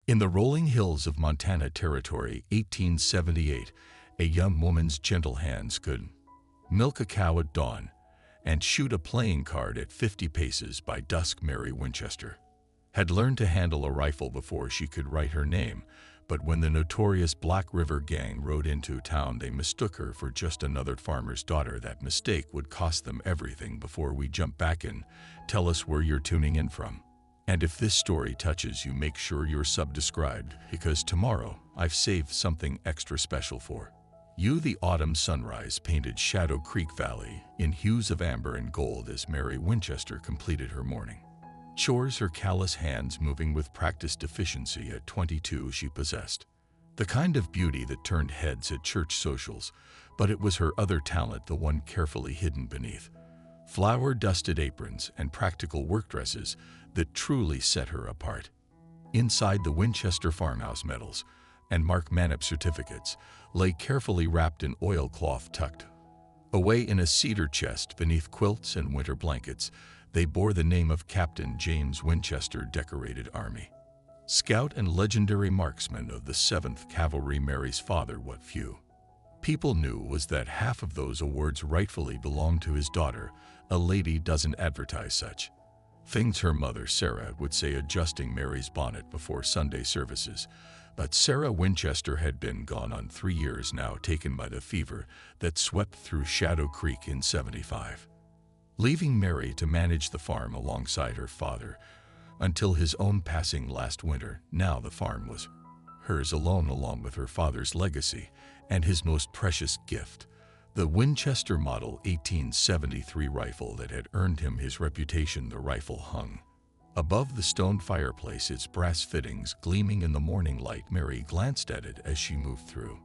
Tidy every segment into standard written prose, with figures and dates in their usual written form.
In the rolling hills of Montana Territory, 1878, a young woman's gentle hands could milk a cow at dawn and shoot a playing card at 50 paces by dusk. Mary Winchester had learned to handle a rifle before she could write her name, but when the notorious Black River Gang rode into town, they mistook her for just another farmer's daughter. That mistake would cost them everything. Before we jump back in, tell us where you're tuning in from. And if this story touches you, make sure you're subscribed, because tomorrow I've saved something extra special for you. The autumn sunrise painted Shadow Creek Valley in hues of amber and gold as Mary Winchester completed her morning chores, her callous hands moving with practiced efficiency. At 22, she possessed the kind of beauty that turned heads at church socials, but it was her other talent, the one carefully hidden beneath flour-dusted aprons and practical work dresses, that truly set her apart. Inside, the Winchester farmhouse medals and marksmanship certificates lay carefully wrapped in oilcloth, tucked away in a cedar chest beneath quilts and winter blankets. They bore the name of Captain James Winchester, decorated Army Scout and legendary marksman of the 7th Cavalry. Mary's father, what few people knew, was that half of those awards rightfully belonged to his daughter. A lady doesn't advertise such things, her mother Sarah would say, adjusting Mary's bonnet before Sunday services. But Sarah Winchester had been gone on 3 years now, taken by the fever that swept through Shadow Creek in '75, leaving Mary to manage the farm alongside her father until his own passing last winter. Now the farm was hers alone, along with her father's legacy and his most precious gift, the Winchester Model 1873 rifle that had earned him his reputation. The rifle hung above the stone fireplace, its brass fittings gleaming in the morning light. Mary glanced at it as she moved through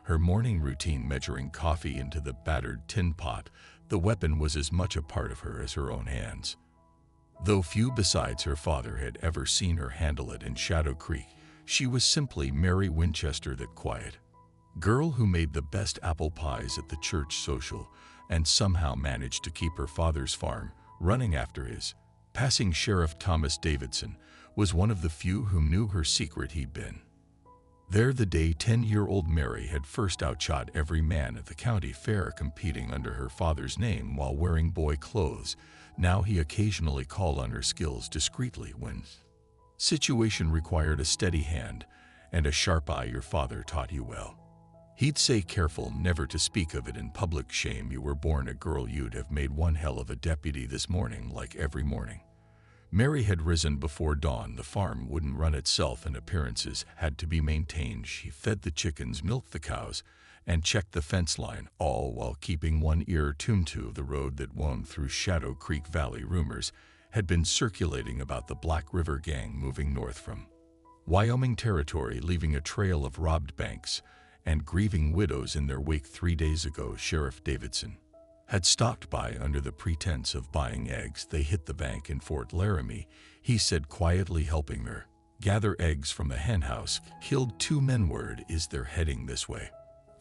her morning routine, measuring coffee into the battered tin pot. The weapon was as much a part of her as her own hands. Though few besides her father had ever seen her handle it in Shadow Creek, she was simply Mary Winchester, that quiet girl who made the best apple pies at the church social and somehow managed to keep her father's farm running after his passing. Sheriff Thomas Davidson was one of the few who knew her secret. He'd been there the day 10-year-old Mary had first outshot every man at the county fair, competing under her father's name while wearing boy clothes. Now he occasionally called on her skills discreetly when situation required a steady hand and a sharp eye. Your father taught you well. He'd say, careful never to speak of it in public. Shame you were born a girl, you'd have made one hell of a deputy this morning. Like every morning, Mary had risen before dawn. The farm wouldn't run itself and appearances had to be maintained. She fed the chickens, milked the cows, and checked the fence line, all while keeping one ear tuned to the road that wound through Shadow Creek Valley. Rumors had been circulating about the Black River Gang moving north from Wyoming Territory, leaving a trail of robbed banks and grieving widows in their wake. 3 days ago, Sheriff Davidson had stopped by under the pretense of buying eggs. They hit the bank in Fort Laramie, he said quietly, helping her gather eggs from a henhouse. Killed 2 men. Word is they're heading this way,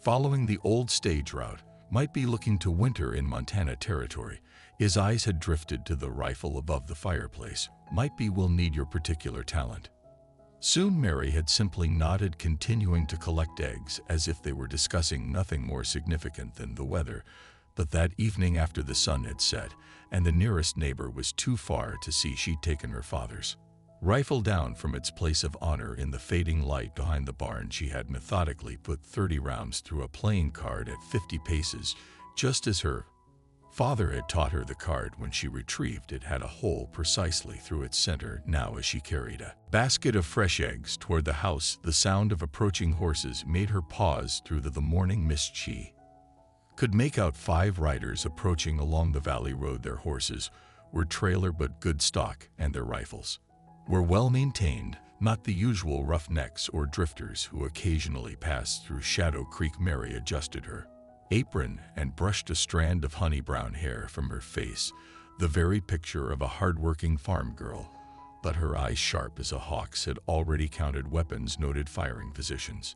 following the old stage route. Might be looking to winter in Montana Territory. His eyes had drifted to the rifle above the fireplace. Might be we'll need your particular talent soon. Mary had simply nodded, continuing to collect eggs as if they were discussing nothing more significant than the weather. But that evening, after the sun had set and the nearest neighbor was too far to see, she'd taken her father's rifle down from its place of honor in the fading light behind the barn. She had methodically put 30 rounds through a playing card at 50 paces, just as her father had taught her. The card, when she retrieved it, had a hole precisely through its center. Now, as she carried a basket of fresh eggs toward the house, the sound of approaching horses made her pause. Through the morning mist, she could make out 5 riders approaching along the valley road. Their horses were trailer but good stock, and their rifles were well maintained, not the usual roughnecks or drifters who occasionally passed through Shadow Creek. Mary adjusted her apron and brushed a strand of honey brown hair from her face, the very picture of a hard-working farm girl. But her eyes, sharp as a hawk's, had already counted weapons, noted firing positions,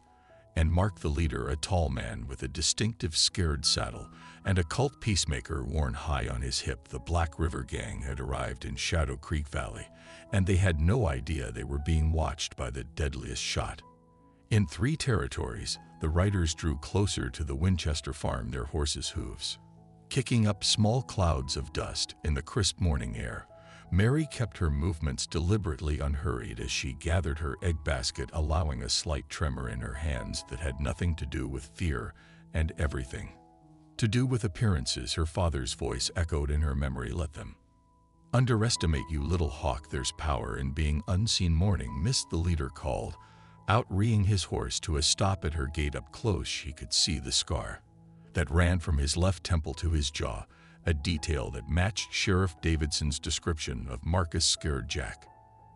and Mark the leader, a tall man with a distinctive scared saddle and a cult peacemaker worn high on his hip. The Black River Gang had arrived in Shadow Creek Valley, and they had no idea they were being watched by the deadliest shot. In 3 territories, the riders drew closer to the Winchester farm, their horses' hooves kicking up small clouds of dust in the crisp morning air. Mary kept her movements deliberately unhurried as she gathered her egg basket, allowing a slight tremor in her hands that had nothing to do with fear and everything to do with appearances. Her father's voice echoed in her memory. "Let them underestimate you, little hawk. There's power in being unseen." Morning mist, the leader called out, reeing his horse to a stop at her gate. Up close, she could see the scar that ran from his left temple to his jaw, a detail that matched Sheriff Davidson's description of Marcus Scared Jack.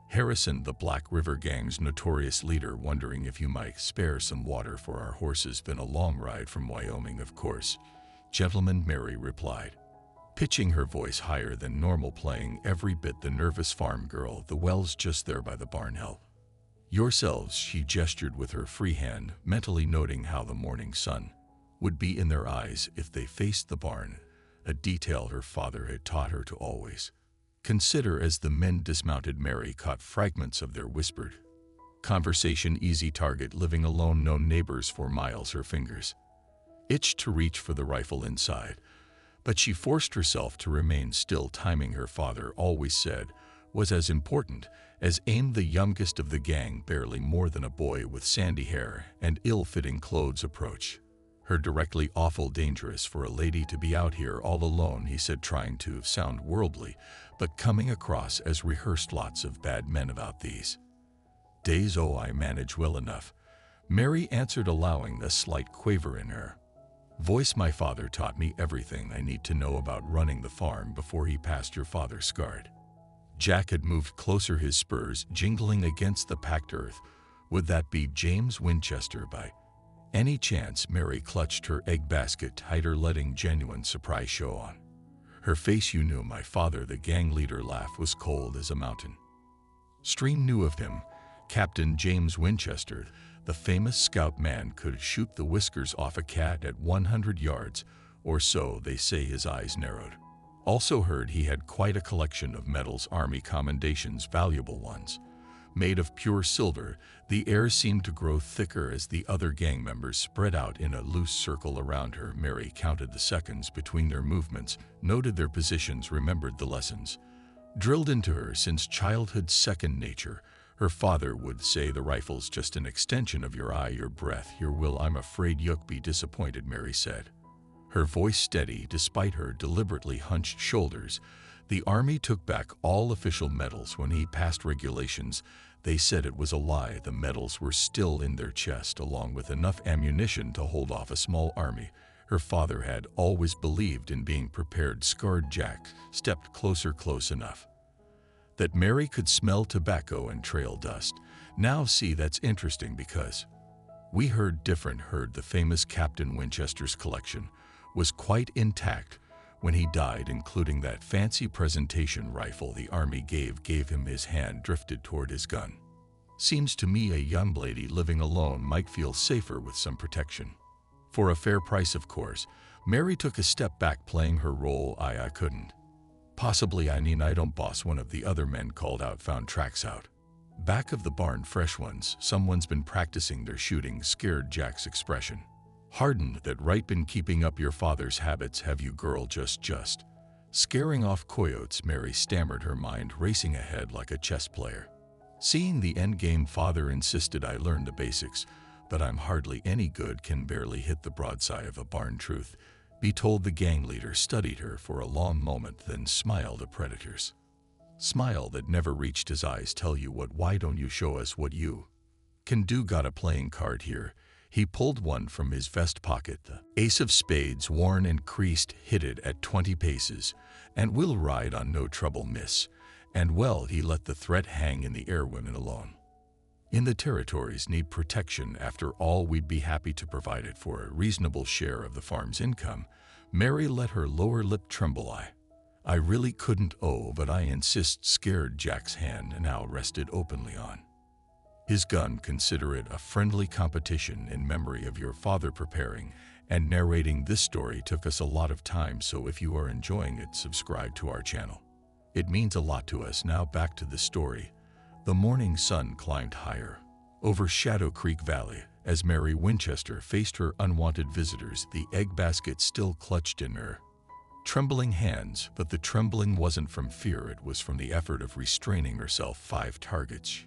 Harrison, the Black River Gang's notorious leader, wondering if you might spare some water for our horses. Been a long ride from Wyoming, of course, gentlemen, Mary replied, pitching her voice higher than normal, playing every bit the nervous farm girl. The well's just there by the barn. Help yourselves. She gestured with her free hand, mentally noting how the morning sun would be in their eyes if they faced the barn, a detail her father had taught her to always consider. As the men dismounted, Mary caught fragments of their whispered conversation. Easy target, living alone, no neighbors for miles. Her fingers itched to reach for the rifle inside, but she forced herself to remain still. Timing, her father always said, was as important as aim. The youngest of the gang, barely more than a boy with sandy hair and ill-fitting clothes, approached her directly. "Awful dangerous for a lady to be out here all alone," he said, trying to sound worldly, but coming across as rehearsed. "Lots of bad men about these days." "Oh, I manage well enough," Mary answered, allowing a slight quaver in her voice. "My father taught me everything I need to know about running the farm before he passed your father." Scarred Jack had moved closer, his spurs jingling against the packed earth. Would that be James Winchester by any chance? Mary clutched her egg basket tighter, letting genuine surprise show on her face. "You knew my father?" The gang leader laugh was cold as a mountain stream. "Knew of him. Captain James Winchester, the famous scout man, could shoot the whiskers off a cat at 100 yards or so. They say his eyes narrowed. Also heard he had quite a collection of medals, army commendations, valuable ones made of pure silver." The air seemed to grow thicker as the other gang members spread out in a loose circle around her. Mary counted the seconds between their movements, noted their positions, remembered the lessons drilled into her since childhood. Second nature. Her father would say, "The rifle's just an extension of your eye, your breath, your will." "I'm afraid you'll be disappointed," Mary said, her voice steady despite her deliberately hunched shoulders. "The Army took back all official medals when he passed regulations. They said it was a lie. The medals were still in their chest, along with enough ammunition to hold off a small army." Her father had always believed in being prepared. Scarred Jack stepped closer, close enough that Mary could smell tobacco and trail dust. "Now see, that's interesting because we heard different. Heard the famous Captain Winchester's collection was quite intact when he died, including that fancy presentation rifle the Army gave him." His hand drifted toward his gun. "Seems to me a young lady living alone might feel safer with some protection. For a fair price, of course." Mary took a step back, playing her role. I couldn't possibly. I don't." "Boss," one of the other men called out. "Found tracks out back of the barn, fresh ones. Someone's been practicing their shooting." Scared Jack's expression hardened. "That right? Been keeping up your father's habits, have you, girl? Just scaring off coyotes?" Mary stammered, her mind racing ahead like a chess player seeing the end game. "Father insisted I learn the basics, but I'm hardly any good. Can barely hit the broadside of a barn. Truth be told." The gang leader studied her for a long moment, then smiled, a predator's smile that never reached his eyes. "Tell you what, why don't you show us what you can do? Got a playing card here?" He pulled one from his vest pocket, the ace of spades, worn and creased, hit it at 20 paces, "and we'll ride on, no trouble, miss." And well, he let the threat hang in the air. "Women alone in the territories need protection. After all, we'd be happy to provide it for a reasonable share of the farm's income." Mary let her lower lip tremble. I really couldn't. "Oh, but I insist." Scared Jack's hand now rested openly on His gun, consider it a friendly competition in memory of your father. Preparing and narrating this story took us a lot of time, so if you are enjoying it, subscribe to our channel. It means a lot to us. Now back to the story. The morning sun climbed higher over Shadow Creek Valley as Mary Winchester faced her unwanted visitors, the egg basket still clutched in her trembling hands. But the trembling wasn't from fear, it was from the effort of restraining herself. 5 targets.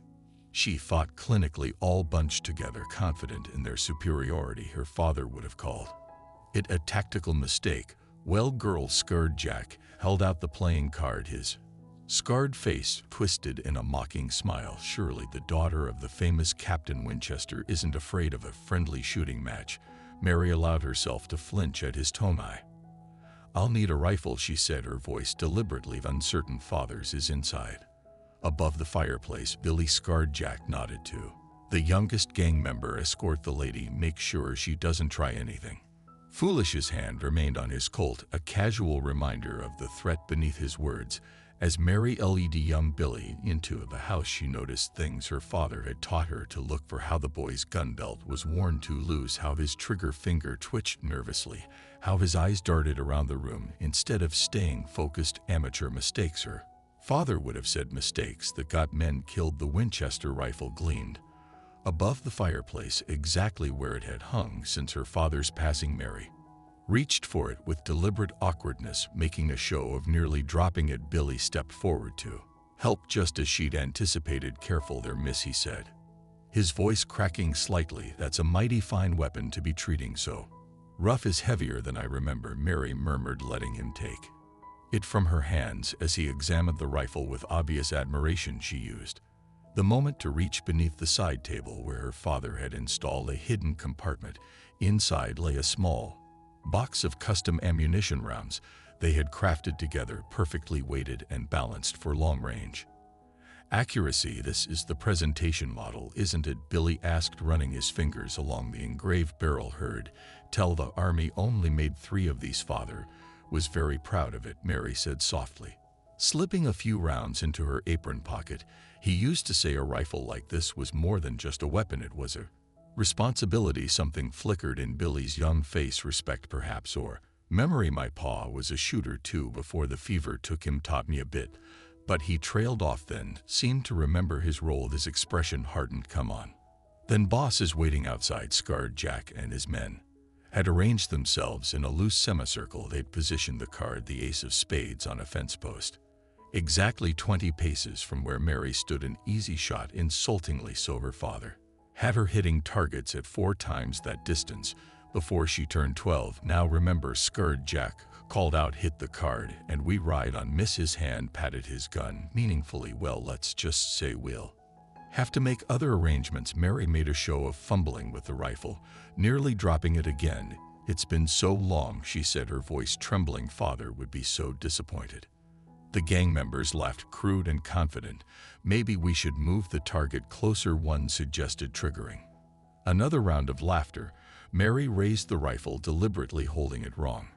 She fought clinically, all bunched together, confident in their superiority. Her father would have called it a tactical mistake. Well, girl, scared Jack held out the playing card, his scarred face twisted in a mocking smile. Surely the daughter of the famous Captain Winchester isn't afraid of a friendly shooting match. Mary allowed herself to flinch at his tone. I'll need a rifle, she said, her voice deliberately uncertain. Father's is inside. Above the fireplace. Billy, scarred Jack nodded to the youngest gang member. Escort the lady, make sure she doesn't try anything foolish. His hand remained on his Colt, a casual reminder of the threat beneath his words. As Mary led young Billy into the house, she noticed things her father had taught her to look for: how the boy's gun belt was worn too loose, how his trigger finger twitched nervously, how his eyes darted around the room instead of staying focused. Amateur mistakes, her father would have said, mistakes that got men killed. The Winchester rifle gleamed above the fireplace, exactly where it had hung since her father's passing. Mary reached for it with deliberate awkwardness, making a show of nearly dropping it. Billy stepped forward to help just as she'd anticipated. Careful there, miss, he said, his voice cracking slightly. That's a mighty fine weapon to be treating so rough. Is heavier than I remember, Mary murmured, letting him take it from her hands as he examined the rifle with obvious admiration. She used the moment to reach beneath the side table where her father had installed a hidden compartment. Inside lay a small box of custom ammunition rounds they had crafted together, perfectly weighted and balanced for long-range accuracy. This is the presentation model, isn't it? Billy asked, running his fingers along the engraved barrel. Heard tell the Army only made 3 of these. Father was very proud of it, Mary said softly, slipping a few rounds into her apron pocket. He used to say a rifle like this was more than just a weapon, it was a responsibility. Something flickered in Billy's young face. Respect, perhaps, or memory. My pa was a shooter too before the fever took him, taught me a bit. But he trailed off, then seemed to remember his role. His expression hardened. Come on. Then boss is waiting outside. Scarred Jack and his men had arranged themselves in a loose semicircle. They'd positioned the card, the ace of spades, on a fence post, exactly 20 paces from where Mary stood. An easy shot, insultingly so. Her father had her hitting targets at 4 times that distance before she turned 12. Now remember, Scarred Jack called out, hit the card and we ride on, miss. His hand patted his gun meaningfully. Well, let's just say we'll have to make other arrangements. Mary made a show of fumbling with the rifle, nearly dropping it again. It's been so long, she said, her voice trembling. Father would be so disappointed. The gang members laughed, crude and confident. Maybe we should move the target closer, one suggested, triggering another round of laughter. Mary raised the rifle, deliberately holding it wrong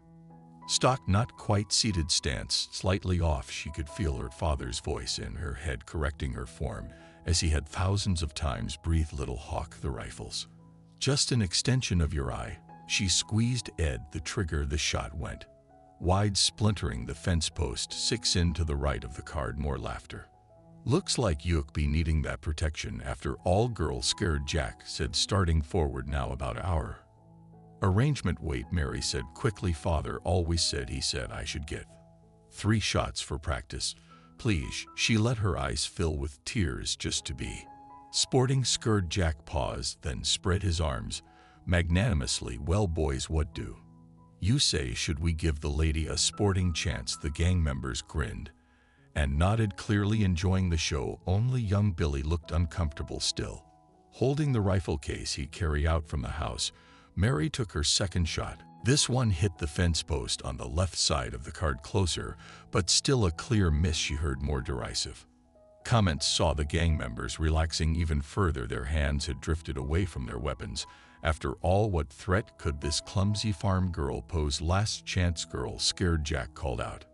stock, not quite seated stance, slightly off. She could feel her father's voice in her head correcting her form, as he had thousands of times breathed. Little hawk, the rifle's just an extension of your eye. She squeezed the trigger. The shot went wide, splintering the fence post 6 in to the right of the card. More laughter. Looks like you'll be needing that protection after all. Girl, scared Jack said, starting forward. Now about our arrangement. Wait, Mary said quickly. Father always said, he said I should get 3 shots for practice. Please. She let her eyes fill with tears. Just to be sporting. Scared Jack paused, then spread his arms magnanimously. Well, boys, what do you say? Should we give the lady a sporting chance? The gang members grinned and nodded, clearly enjoying the show. Only young Billy looked uncomfortable, still holding the rifle case he carried out from the house. Mary took her second shot. This one hit the fence post on the left side of the card, closer, but still a clear miss. She heard more derisive comments, saw the gang members relaxing even further. Their hands had drifted away from their weapons. After all, what threat could this clumsy farm girl pose? Last chance, girl, scared Jack called out.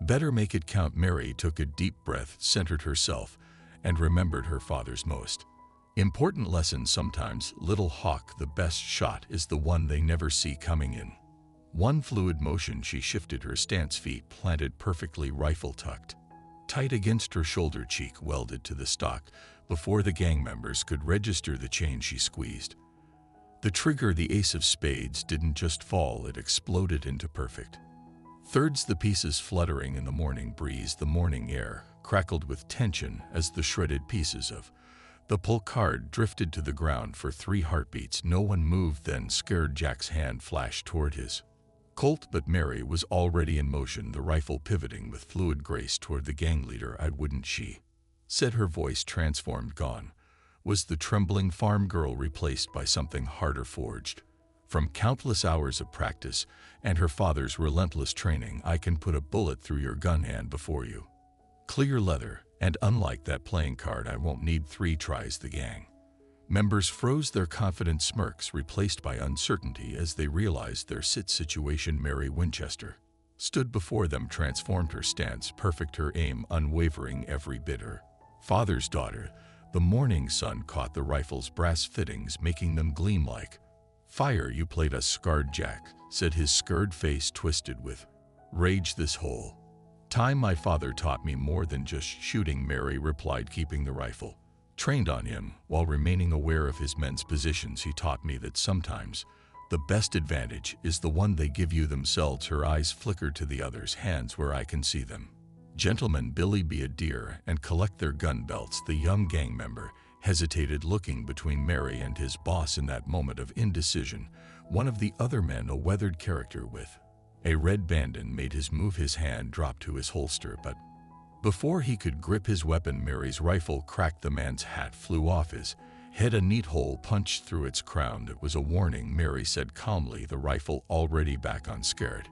Better make it count. Mary took a deep breath, centered herself, and remembered her father's most Important lesson sometimes, little hawk, the best shot is the one they never see coming in. One fluid motion she shifted her stance, feet planted perfectly, rifle tucked tight against her shoulder, cheek welded to the stock. Before the gang members could register the chain she squeezed the trigger, the ace of spades didn't just fall, it exploded into perfect thirds, the pieces fluttering in the morning breeze. The morning air crackled with tension as the shredded pieces of the pull card drifted to the ground for 3 heartbeats. No one moved then. Scared Jack's hand flashed toward his Colt, but Mary was already in motion, the rifle pivoting with fluid grace toward the gang leader. "I wouldn't," she said, her voice transformed. Gone was the trembling farm girl, replaced by something harder, forged from countless hours of practice and her father's relentless training. "I can put a bullet through your gun hand before you clear leather, and unlike that playing card, I won't need 3 tries." The gang members froze, their confident smirks replaced by uncertainty as they realized their situation. Mary Winchester stood before them, transformed, her stance perfect, her aim unwavering, every bit her father's daughter. The morning sun caught the rifle's brass fittings, making them gleam like fire. "You played us," scarred Jack said, his scared face twisted with rage. "This whole time my father taught me more than just shooting," Mary replied, keeping the rifle trained on him while remaining aware of his men's positions. "He taught me that sometimes the best advantage is the one they give you themselves." Her eyes flickered to the others' hands, "Where I can see them. Gentlemen, Billy, be a dear and collect their gun belts." The young gang member hesitated, looking between Mary and his boss. In that moment of indecision, one of the other men, a weathered character with a red bandana, made his move. His hand dropped to his holster, but before he could grip his weapon, Mary's rifle cracked. The man's hat flew off his head, a neat hole punched through its crown. "It was a warning," Mary said calmly, the rifle already back on. "Scared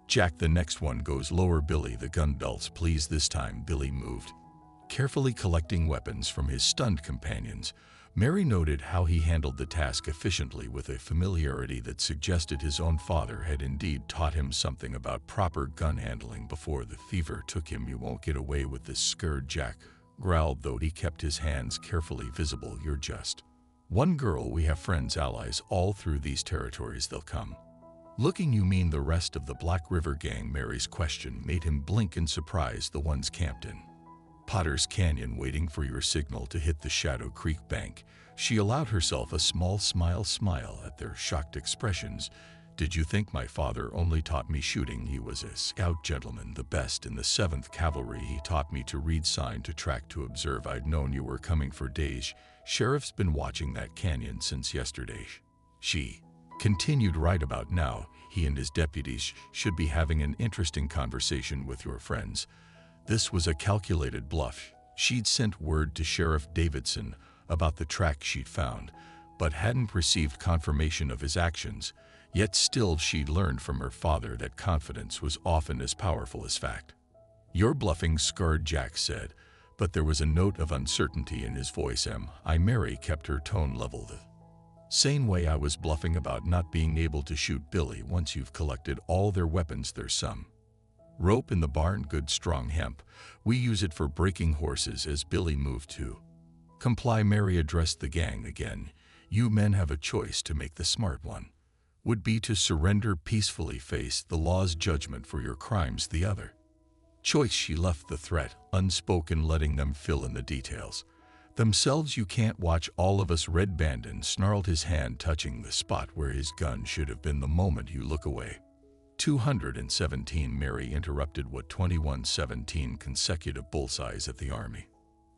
Jack, the next one goes lower." "Billy, the gun belts, please." This time Billy moved carefully, collecting weapons from his stunned companions. Mary noted how he handled the task efficiently, with a familiarity that suggested his own father had indeed taught him something about proper gun handling before the fever took him. "You won't get away with this," scared Jack growled, though he kept his hands carefully visible. "You're just one girl. We have friends, allies all through these territories. They'll come looking." "You mean the rest of the Black River gang?" Mary's question made him blink in surprise. "The ones camped in Potter's Canyon, waiting for your signal to hit the Shadow Creek bank." She allowed herself a small smile at their shocked expressions. "Did you think my father only taught me shooting? He was a scout, gentleman, the best in the 7th Cavalry. He taught me to read sign, to track, to observe. I'd known you were coming for days. Sheriff's been watching that canyon since yesterday." She continued, "Right about now, he and his deputies should be having an interesting conversation with your friends." This was a calculated bluff. She'd sent word to Sheriff Davidson about the track she'd found, but hadn't received confirmation of his actions. Yet still she'd learned from her father that confidence was often as powerful as fact. "You're bluffing," scarred Jack said, but there was a note of uncertainty in his voice. Mary kept her tone level. "The same way I was bluffing about not being able to shoot Billy. Once you've collected all their weapons, there's some rope in the barn, good strong hemp. We use it for breaking horses." As Billy moved to comply, Mary addressed the gang again. "You men have a choice to make. The smart one would be to surrender peacefully, face the law's judgment for your crimes. The other choice," she left the threat unspoken, letting them fill in the details themselves. "You can't watch all of us." Red Bandit snarled, his hand touching the spot where his gun should have been the moment you look away. 217 Mary interrupted. "What, 2117 consecutive bullseyes at the Army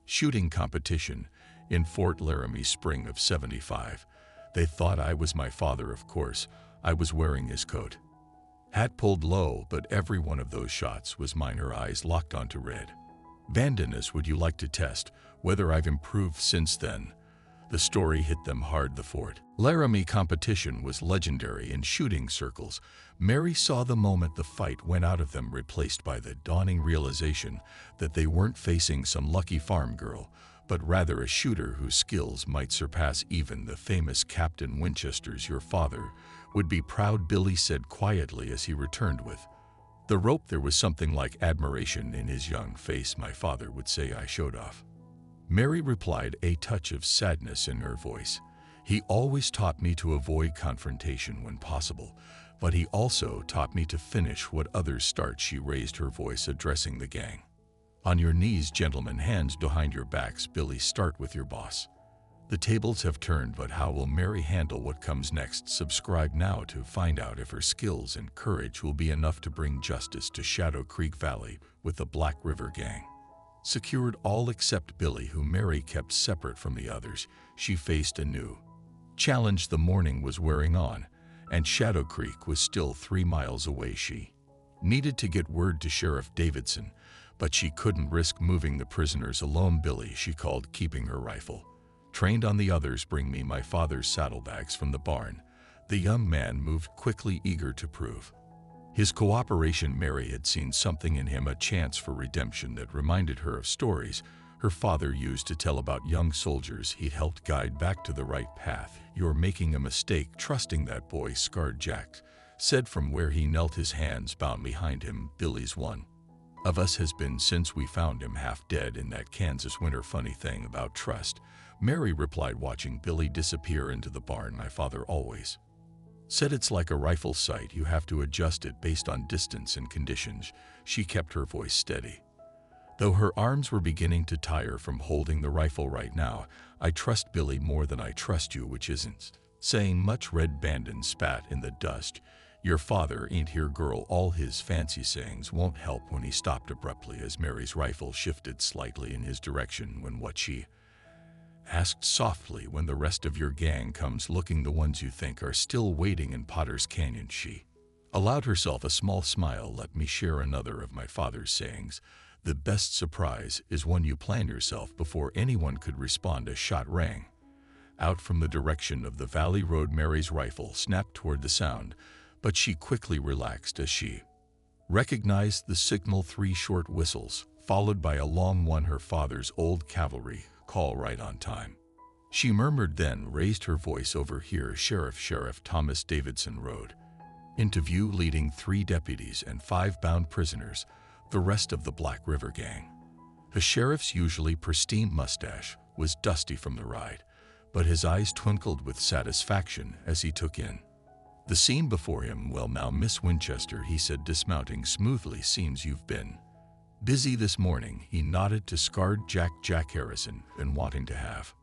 shooting competition in Fort Laramie, spring of '75. They thought I was my father, of course. I was wearing his coat hat pulled low, but every one of those shots was mine." Her eyes locked onto Red Bandit. "Would you like to test whether I've improved since then?" The story hit them hard. The Fort Laramie competition was legendary in shooting circles. Mary saw the moment the fight went out of them, replaced by the dawning realization that they weren't facing some lucky farm girl, but rather a shooter whose skills might surpass even the famous Captain Winchester's. "Your father would be proud," Billy said quietly as he returned with the rope. There was something like admiration in his young face. "My father would say I showed off Mary replied, a touch of sadness in her voice. He always taught me to avoid confrontation when possible, but he also taught me to finish what others start. She raised her voice, addressing the gang. On your knees, gentlemen, hands behind your backs. Billy, start with your boss. The tables have turned, but how will Mary handle what comes next? Subscribe now to find out if her skills and courage will be enough to bring justice to Shadow Creek Valley with the Black River Gang. Secured all except Billy, who Mary kept separate from the others, she faced a new challenge. The morning was wearing on, and Shadow Creek was still 3 miles away. She needed to get word to Sheriff Davidson, but she couldn't risk moving the prisoners alone. Billy, she called, keeping her rifle trained on the others. Bring me my father's saddlebags from the barn. The young man moved quickly, eager to prove his cooperation. Mary had seen something in him, a chance for redemption that reminded her of stories her father used to tell about young soldiers he'd helped guide back to the right path. You're making a mistake trusting that boy, Scarred Jack said from where he knelt, his hands bound behind him. Billy's one of us has been since we found him half dead in that Kansas winter. Funny thing about trust, Mary replied, watching Billy disappear into the barn. My father always said it's like a rifle sight. You have to adjust it based on distance and conditions. She kept her voice steady, though her arms were beginning to tire from holding the rifle. Right now, I trust Billy more than I trust you, which isn't saying much. Red Bandit spat in the dust. Your father ain't here, girl. All his fancy sayings won't help. When he stopped abruptly as Mary's rifle shifted slightly in his direction. When what? She asked softly. When the rest of your gang comes looking, the ones you think are still waiting in Potter's Canyon. She allowed herself a small smile. Let me share another of my father's sayings. The best surprise is one you plan yourself. Before anyone could respond, a shot rang out from the direction of the valley road. Mary's rifle snapped toward the sound, but she quickly relaxed as she recognized the signal. 3 short whistles, followed by a long one. Her father's old cavalry call, right on time. She murmured, then raised her voice. Over here, Sheriff Thomas Davidson rode into view, leading 3 deputies and 5 bound prisoners, the rest of the Black River Gang. The sheriff's usually pristine mustache was dusty from the ride, but his eyes twinkled with satisfaction as he took in the scene before him. Well, now, Miss Winchester, he said, dismounting smoothly, seems you've been busy this morning. He nodded to Scarred Jack Harrison, and wanting to have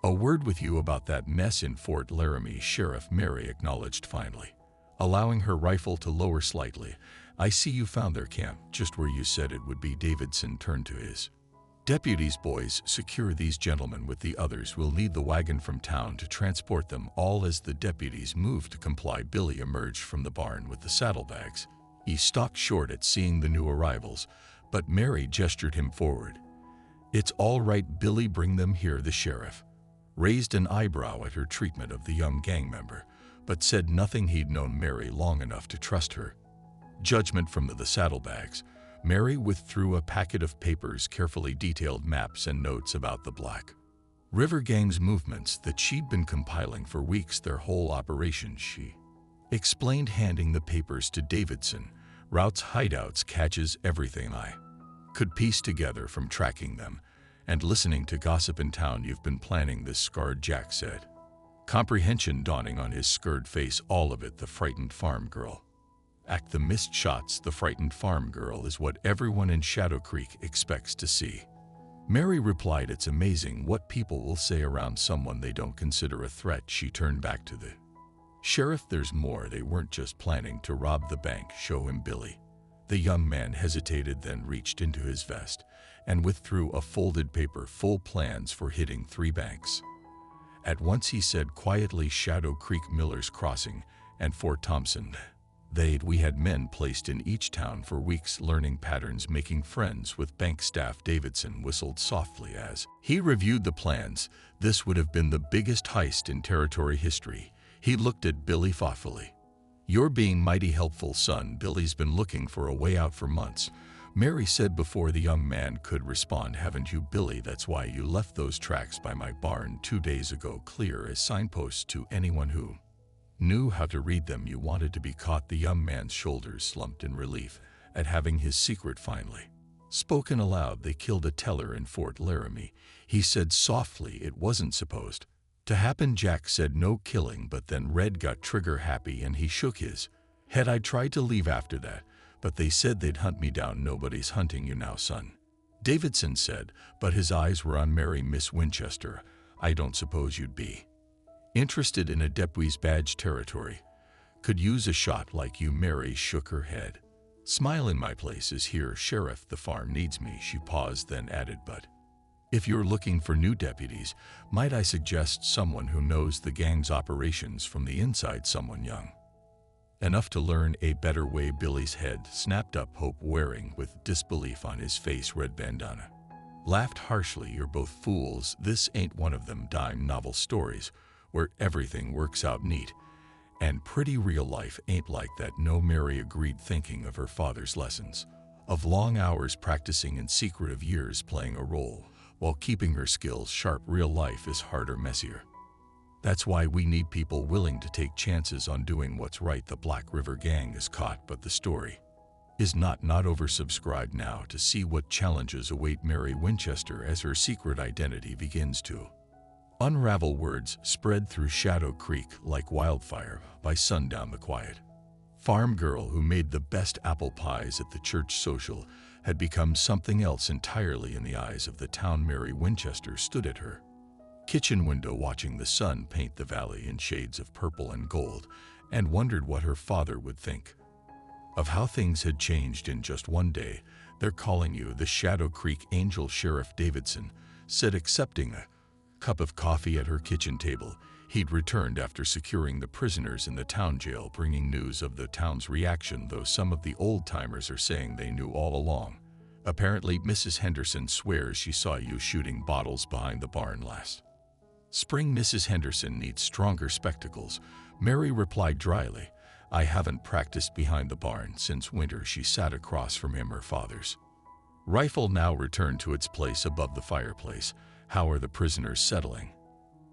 a word with you about that mess in Fort Laramie. Sheriff, Mary acknowledged finally, allowing her rifle to lower slightly. I see you found their camp just where you said it would be. Davidson turned to his deputies. Boys, secure these gentlemen with the others. We'll need the wagon from town to transport them all. As the deputies moved to comply, Billy emerged from the barn with the saddlebags. He stopped short at seeing the new arrivals, but Mary gestured him forward. It's all right, Billy, bring them here. The sheriff raised an eyebrow at her treatment of the young gang member, but said nothing. He'd known Mary long enough to trust her judgment. From the saddlebags, Mary withdrew a packet of papers, carefully detailed maps and notes about the Black River Gang's movements that she'd been compiling for weeks. Their whole operation, she explained, handing the papers to Davidson. Routes, hideouts, catches, everything I could piece together from tracking them and listening to gossip in town. You've been planning this, Scarred Jack said, comprehension dawning on his scared face. All of it. The frightened farm girl act. The missed shots. The frightened farm girl is what everyone in Shadow Creek expects to see. Mary replied, it's amazing what people will say around someone they don't consider a threat. She turned back to the sheriff. There's more. They weren't just planning to rob the bank. Show him, Billy. The young man hesitated, then reached into his vest and withdrew a folded paper. Full plans for hitting 3 banks at once, he said quietly. Shadow Creek, Miller's Crossing, and Fort Thompson. We had men placed in each town for weeks, learning patterns, making friends with bank staff. Davidson whistled softly as he reviewed the plans. This would have been the biggest heist in territory history. He looked at Billy thoughtfully. You're being mighty helpful, son. Billy's been looking for a way out for months, Mary said before the young man could respond. Haven't you, Billy? That's why you left those tracks by my barn 2 days ago, clear as signposts to anyone who knew how to read them. You wanted to be caught. The young man's shoulders slumped in relief at having his secret finally Spoken aloud, they killed a teller in Fort Laramie. He said softly it wasn't supposed to happen. Jack said no killing, but then Red got trigger happy and he shook his head. I tried to leave after that, but they said they'd hunt me down. Nobody's hunting you now, son, Davidson said, but his eyes were on Mary. Miss Winchester, I don't suppose you'd be interested in a deputy's badge territory. Could use a shot like you. Mary shook her head. Smile. In my place is here, Sheriff. The farm needs me. She paused, then added, but if you're looking for new deputies, might I suggest someone who knows the gang's operations from the inside, someone young enough to learn a better way. Billy's head snapped up. Hope, wearing with disbelief on his face red bandana, laughed harshly. You're both fools. This ain't one of them dime novel stories where everything works out neat and pretty. Real life ain't like that. No, Mary agreed, thinking of her father's lessons, of long hours practicing in secret, of years playing a role while keeping her skills sharp. Real life is harder, messier. That's why we need people willing to take chances on doing what's right. The Black River Gang is caught, but the story is not oversubscribed. Now to see what challenges await Mary Winchester as her secret identity begins to unravel. Words spread through Shadow Creek like wildfire. By sundown, the quiet farm girl who made the best apple pies at the church social had become something else entirely in the eyes of the town. Mary Winchester stood at her kitchen window watching the sun paint the valley in shades of purple and gold, and wondered what her father would think of how things had changed in just one day. They're calling you the Shadow Creek Angel, Sheriff Davidson said, accepting a cup of coffee at her kitchen table. He'd returned after securing the prisoners in the town jail, bringing news of the town's reaction, though some of the old-timers are saying they knew all along. Apparently, Mrs. Henderson swears she saw you shooting bottles behind the barn last spring. Mrs. Henderson needs stronger spectacles, Mary replied dryly. I haven't practiced behind the barn since winter. She sat across from him. Her father's rifle now returned to its place above the fireplace. How are the prisoners settling?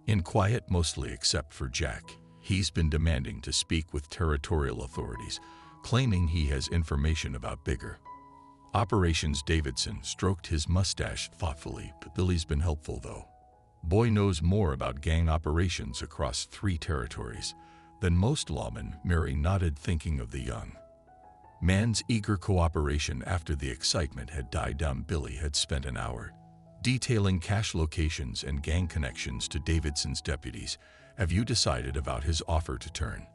In quiet, mostly, except for Jack. He's been demanding to speak with territorial authorities, claiming he has information about bigger operations. Davidson stroked his mustache thoughtfully. Billy's been helpful, though. Boy knows more about gang operations across 3 territories than most lawmen. Mary nodded, thinking of the young man's eager cooperation. After the excitement had died down, Billy had spent an hour detailing cache locations and gang connections to Davidson's deputies. Have you decided about his offer to turn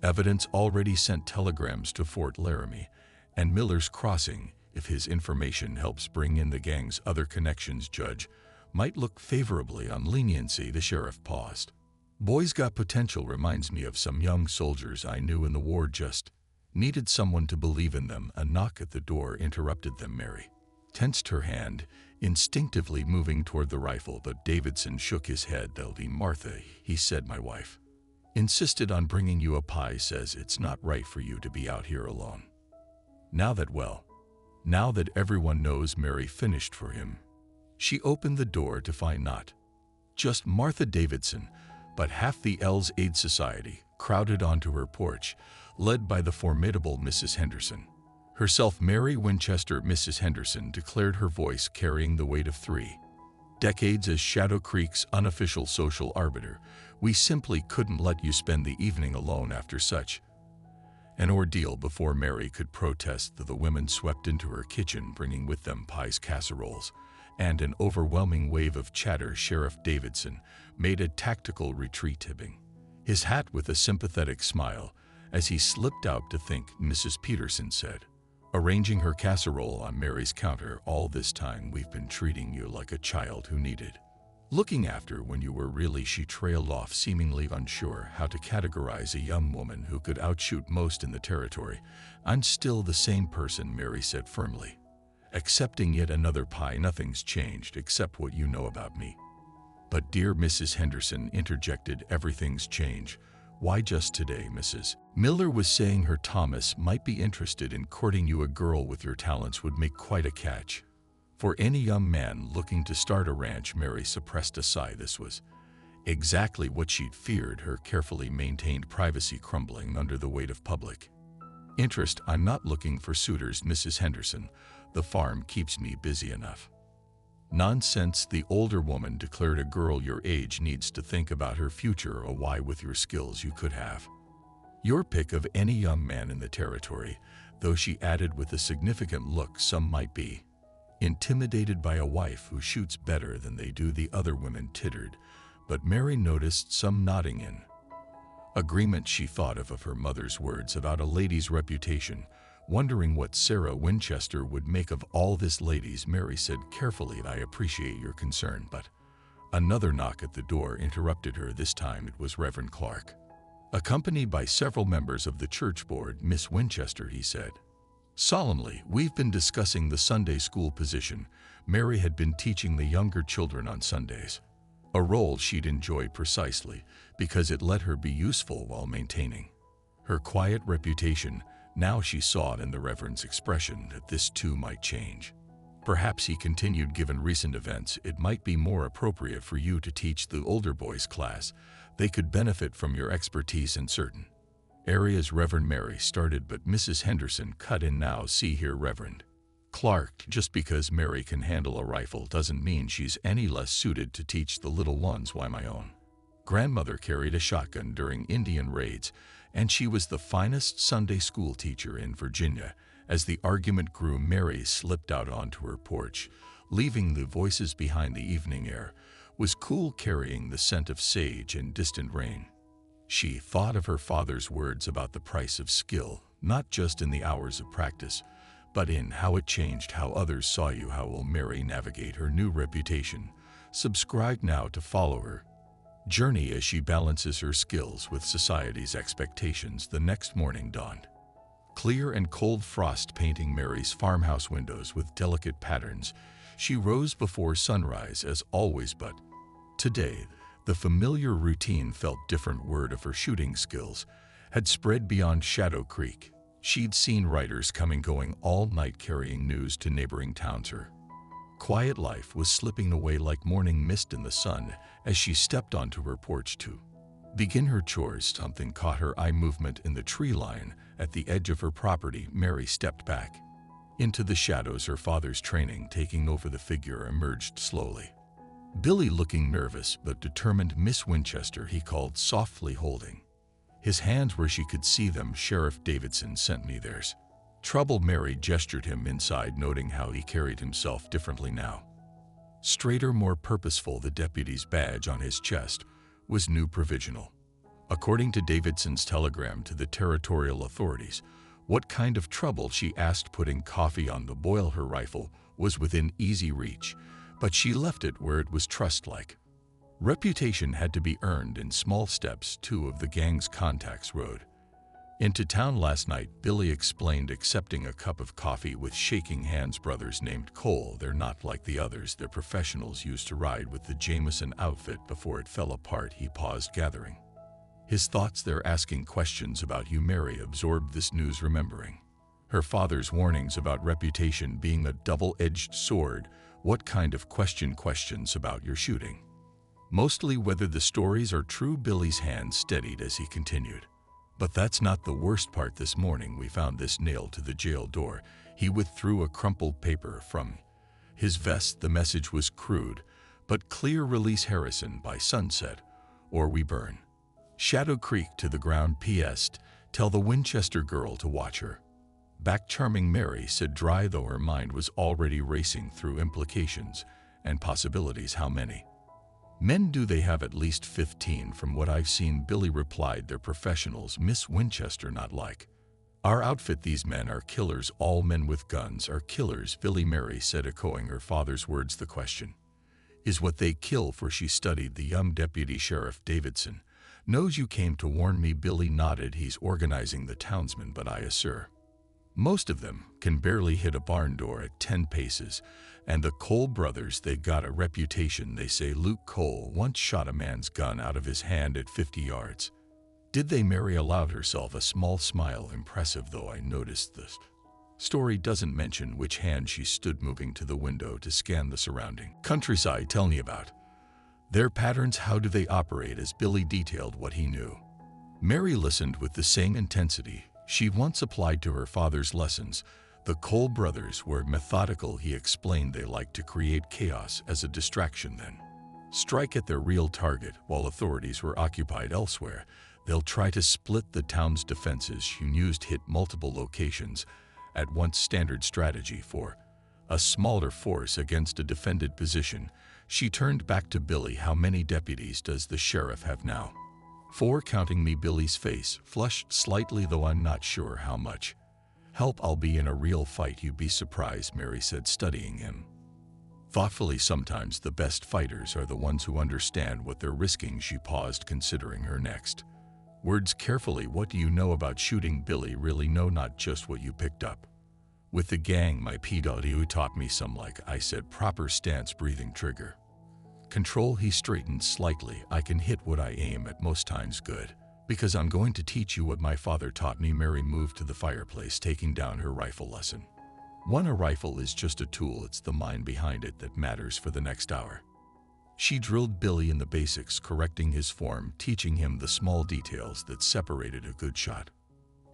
evidence? Already sent telegrams to Fort Laramie and Miller's Crossing. If his information helps bring in the gang's other connections, Judge might look favorably on leniency. The sheriff paused. Boy's got potential. Reminds me of some young soldiers I knew in the war. Just needed someone to believe in them. A knock at the door interrupted them. Mary tensed her hand, instinctively moving toward the rifle, but Davidson shook his head. That'll be Martha, he said. My wife insisted on bringing you a pie. Says it's not right for you to be out here alone. Now that everyone knows. Mary finished for him. She opened the door to find not just Martha Davidson, but half the L's Aid Society crowded onto her porch, led by the formidable Mrs. Henderson herself. Mary Winchester, Mrs. Henderson declared, her voice carrying the weight of 3 decades as Shadow Creek's unofficial social arbiter. We simply couldn't let you spend the evening alone after such an ordeal. Before Mary could protest, the women swept into her kitchen, bringing with them pies, casseroles, and an overwhelming wave of chatter. Sheriff Davidson made a tactical retreat, tipping his hat with a sympathetic smile as he slipped out to think. Mrs. Peterson said, arranging her casserole on Mary's counter, all this time we've been treating you like a child who needed looking after when you were really. She trailed off, seemingly unsure how to categorize a young woman who could outshoot most in the territory. I'm still the same person, Mary said firmly, accepting yet another pie. Nothing's changed except what you know about me. But dear Mrs. Henderson interjected, everything's changed. Why just today? Mrs. Miller was saying her Thomas might be interested in courting you. A girl with your talents would make quite a catch for any young man looking to start a ranch. Mary suppressed a sigh. This was exactly what she'd feared, her carefully maintained privacy crumbling under the weight of public interest. I'm not looking for suitors, Mrs. Henderson The farm keeps me busy enough." "Nonsense," the older woman declared. "A girl your age needs to think about her future, or why with your skills you could have your pick of any young man in the territory," though she added with a significant look, "Some might be intimidated by a wife who shoots better than they do." The other women tittered, but Mary noticed some nodding in agreement. She thought of her mother's words about a lady's reputation, wondering what Sarah Winchester would make of all this. "Ladies," Mary said carefully, "I appreciate your concern, but—" Another knock at the door interrupted her. This time it was Reverend Clark, accompanied by several members of the church board. "Miss Winchester," he said solemnly, "we've been discussing the Sunday school position." Mary had been teaching the younger children on Sundays, a role she'd enjoy precisely because it let her be useful while maintaining her quiet reputation. Now she saw it in the Reverend's expression that this too might change. "Perhaps," he continued, "given recent events, it might be more appropriate for you to teach the older boys' class. They could benefit from your expertise in certain areas." Reverend Mary started, but Mrs. Henderson cut in. "Now see here, Reverend Clark, just because Mary can handle a rifle doesn't mean she's any less suited to teach the little ones. Why, my own grandmother carried a shotgun during Indian raids, and she was the finest Sunday school teacher in Virginia." As the argument grew, Mary slipped out onto her porch, leaving the voices behind. The evening air was cool, carrying the scent of sage and distant rain. She thought of her father's words about the price of skill, not just in the hours of practice, but in how it changed how others saw you. How will Mary navigate her new reputation? Subscribe now to follow her journey as she balances her skills with society's expectations. The next morning dawned, clear and cold, frost painting Mary's farmhouse windows with delicate patterns. She rose before sunrise as always, but today the familiar routine felt different. Word of her shooting skills had spread beyond Shadow Creek. She'd seen riders coming going all night carrying news to neighboring towns. Her quiet life was slipping away like morning mist in the sun. As she stepped onto her porch to begin her chores, something caught her eye: movement in the tree line at the edge of her property. Mary stepped back into the shadows. Her father's training taking over. The figure emerged slowly. Billy, looking nervous but determined. "Miss Winchester," he called softly, holding his hands where she could see them. "Sheriff Davidson sent me. There's trouble." Mary gestured him inside, noting how he carried himself differently now. Straighter, more purposeful. The deputy's badge on his chest was new, provisional, according to Davidson's telegram to the territorial authorities. "What kind of trouble?" she asked, putting coffee on the boil. Her rifle was within easy reach, but she left it where it was trust-like. Reputation had to be earned in small steps. Two of the gang's contacts rode into town last night, Billy explained, accepting a cup of coffee with shaking hands. "Brothers named Cole. They're not like the others. They're professionals. Used to ride with the Jameson outfit before it fell apart." He paused, gathering his thoughts. "They're asking questions about you." Mary absorbed this news, remembering her father's warnings about reputation being a double-edged sword. "What kind of question?" "Questions about your shooting. Mostly whether the stories are true." Billy's hand steadied as he continued. "But that's not the worst part. This morning we found this nailed to the jail door." He withdrew a crumpled paper from his vest. The message was crude but clear: "Release Harrison by sunset, or we burn Shadow Creek to the ground. P.S. Tell the Winchester girl to watch her back." "Charming," Mary said, dry, though her mind was already racing through implications and possibilities. "How many men do they have?" "At least 15 from what I've seen," Billy replied. "They're professionals, Miss Winchester, not like our outfit. These men are killers. All men with guns are killers." Billy, Mary said, echoing her father's words. "The question is what they kill for." She studied the young deputy. "Sheriff Davidson knows you came to warn me." Billy nodded. "He's organizing the townsmen, but I assure most of them can barely hit a barn door at 10 paces. And the Cole brothers, they got a reputation. They say Luke Cole once shot a man's gun out of his hand at 50 yards. Did they?" Mary allowed herself a small smile. "Impressive, though. I noticed this story doesn't mention which hand." She stood, moving to the window to scan the surrounding countryside. "Tell me about their patterns. How do they operate?" As Billy detailed what he knew, Mary listened with the same intensity she once applied to her father's lessons. The Cole brothers were methodical. He explained they liked to create chaos as a distraction, then strike at their real target while authorities were occupied elsewhere. They'll try to split the town's defenses. She used hit multiple locations at once, standard strategy for a smaller force against a defended position. She turned back to Billy. How many deputies does the sheriff have now? 4, counting me. Billy's face flushed slightly, though I'm not sure how much help I'll be in a real fight. You'd be surprised, Mary said, studying him thoughtfully. Sometimes the best fighters are the ones who understand what they're risking. She paused, considering her next words carefully. What do you know about shooting? Billy really know, not just what you picked up with the gang. My PW taught me some, like I said, proper stance, breathing, trigger control. He straightened slightly. I can hit what I aim at most times. Good, because I'm going to teach you what my father taught me. Mary moved to the fireplace, taking down her rifle lesson. A rifle is just a tool. It's the mind behind it that matters for the next hour. She drilled Billy in the basics, correcting his form, teaching him the small details that separated a good shot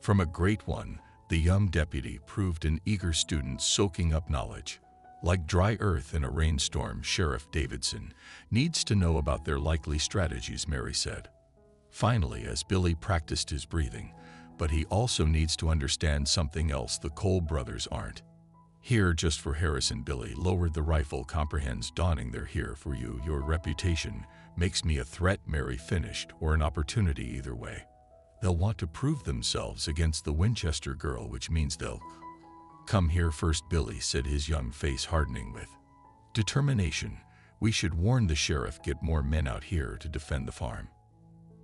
from a great one. The young deputy proved an eager student, soaking up knowledge like dry earth in a rainstorm. Sheriff Davidson needs to know about their likely strategies, Mary said finally, as Billy practiced his breathing. But he also needs to understand something else. The Cole brothers aren't here just for Harrison. Billy lowered the rifle. Comprehends, dawning. They're here for you. Your reputation makes me a threat, Mary finished, or an opportunity. Either way, they'll want to prove themselves against the Winchester girl, which means they'll come here first. Billy said, his young face hardening with determination. We should warn the sheriff, get more men out here to defend the farm.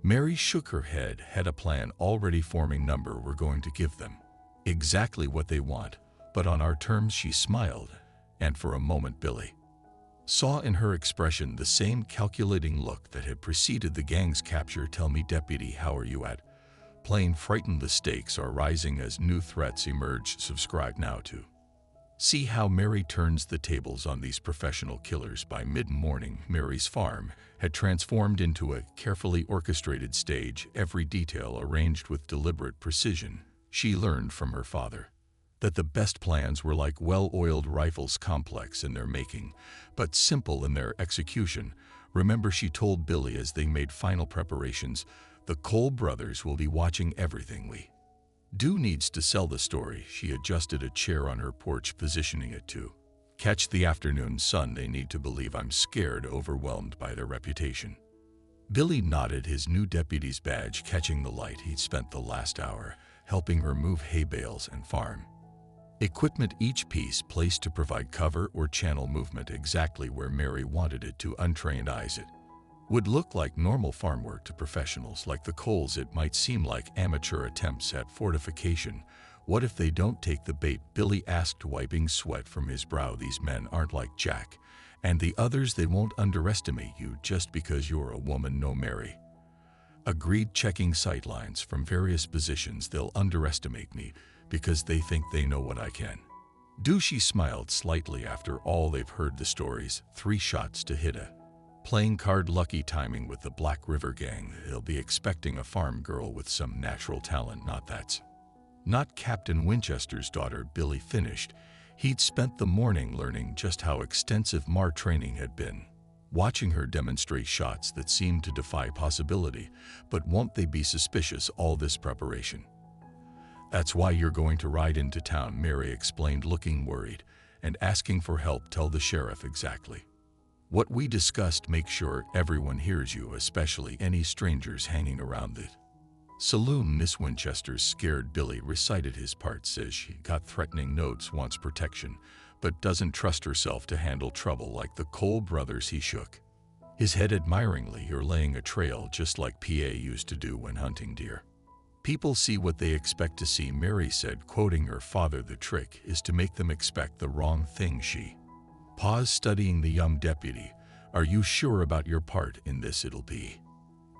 Mary shook her head. Had a plan already forming. We're going to give them exactly what they want, but on our terms. She smiled, and for a moment Billy saw in her expression the same calculating look that had preceded the gang's capture. Tell me, deputy, how are you at playing frightened? The stakes are rising as new threats emerge. Subscribe now to see how Mary turns the tables on these professional killers. By mid-morning, Mary's farm had transformed into a carefully orchestrated stage, every detail arranged with deliberate precision. She learned from her father that the best plans were like well-oiled rifles, complex in their making, but simple in their execution. Remember, she told Billy as they made final preparations, the Cole brothers will be watching everything we do. Needs to sell the story. She adjusted a chair on her porch, positioning it to catch the afternoon sun. They need to believe I'm scared, overwhelmed by their reputation. Billy nodded, his new deputy's badge catching the light. He'd spent the last hour helping her move hay bales and farm equipment, each piece placed to provide cover or channel movement exactly where Mary wanted it to. Untrained eyes, it would look like normal farm work. To professionals like the Coles, it might seem like amateur attempts at fortification. What if they don't take the bait? Billy asked, wiping sweat from his brow. These men aren't like Jack and the others. They won't underestimate you just because you're a woman. No, Mary agreed, checking sightlines from various positions. They'll underestimate me because they think they know what I can do. She smiled slightly. After all, they've heard the stories. 3 shots to hit a playing card, lucky timing with the Black River gang. They'll be expecting a farm girl with some natural talent. That's not Captain Winchester's daughter. Billy finished. He'd spent the morning learning just how extensive MAR training had been, watching her demonstrate shots that seemed to defy possibility. But won't they be suspicious? All this preparation. That's why you're going to ride into town, Mary explained, looking worried and asking for help. Tell the sheriff exactly what we discussed. Make sure everyone hears you, especially any strangers hanging around the saloon. Miss Winchester's scared. Billy recited his part. Says she got threatening notes, wants protection, but doesn't trust herself to handle trouble like the Cole brothers. He shook his head admiringly. You're laying a trail just like PA used to do when hunting deer. People see what they expect to see, Mary said, quoting her father. The trick is to make them expect the wrong thing. She paused, studying the young deputy. Are you sure about your part in this? It'll be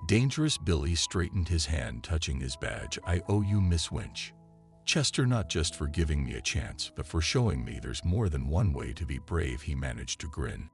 dangerous. Billy straightened his hand, touching his badge. I owe you, Miss Winchester, not just for giving me a chance, but for showing me there's more than one way to be brave. He managed to grin.